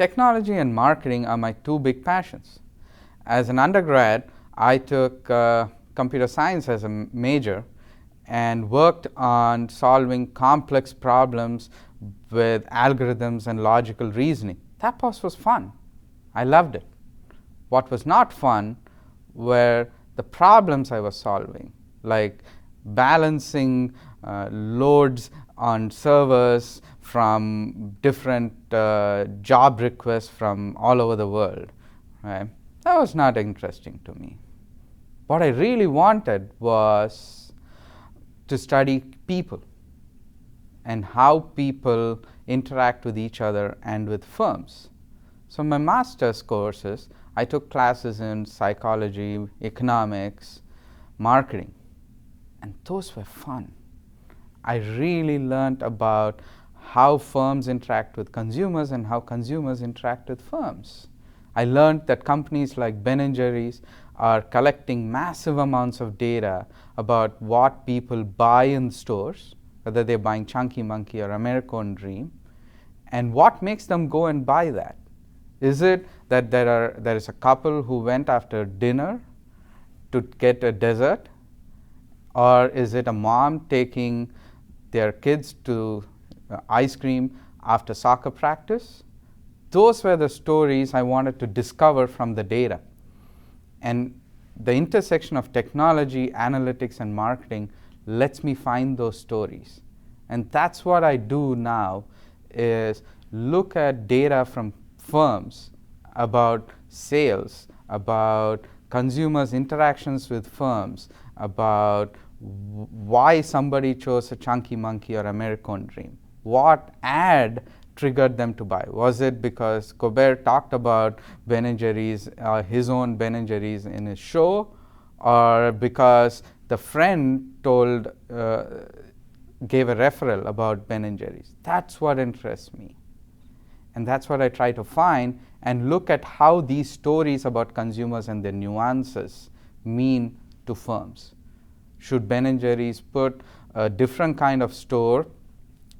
Technology and marketing are my two big passions. As an undergrad, I took computer science as a major and worked on solving complex problems with algorithms and logical reasoning. That part was fun. I loved it. What was not fun were the problems I was solving, like balancing loads on servers from different job requests from all over the world. Right? That was not interesting to me. What I really wanted was to study people and how people interact with each other and with firms. So my master's courses, I took classes in psychology, economics, marketing, and those were fun. I really learned about how firms interact with consumers and how consumers interact with firms. I learned that companies like Ben & Jerry's are collecting massive amounts of data about what people buy in stores, whether they're buying Chunky Monkey or American Dream, and what makes them go and buy that. Is it that there is a couple who went after dinner to get a dessert, or is it a mom taking their kids to ice cream after soccer practice? Those were the stories I wanted to discover from the data. And the intersection of technology, analytics, and marketing lets me find those stories. And that's what I do now, is look at data from firms about sales, about consumers' interactions with firms, about why somebody chose a Chunky Monkey or American Dream. What ad triggered them to buy? Was it because Colbert talked about Ben & Jerry's, his own Ben & Jerry's in his show, or because the friend gave a referral about Ben & Jerry's? That's what interests me. And that's what I try to find and look at how these stories about consumers and their nuances mean to firms. Should Ben & Jerry's put a different kind of store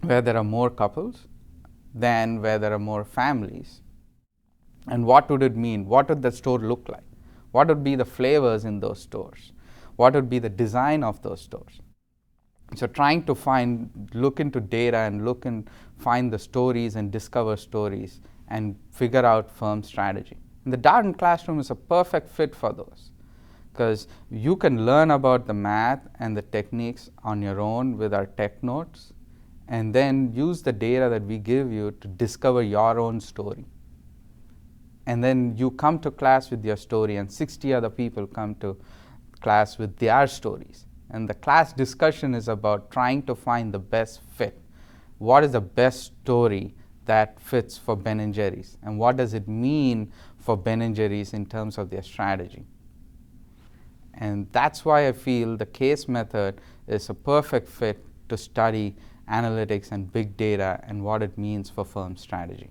where there are more couples than where there are more families? And what would it mean? What would the store look like? What would be the flavors in those stores? What would be the design of those stores? So trying to look into data and find the stories and discover stories and figure out firm strategy. And the Darden classroom is a perfect fit for those, because you can learn about the math and the techniques on your own with our tech notes, and then use the data that we give you to discover your own story. And then you come to class with your story, and 60 other people come to class with their stories. And the class discussion is about trying to find the best fit. What is the best story that fits for Ben & Jerry's? And what does it mean for Ben & Jerry's in terms of their strategy? And that's why I feel the case method is a perfect fit to study analytics and big data and what it means for firm strategy.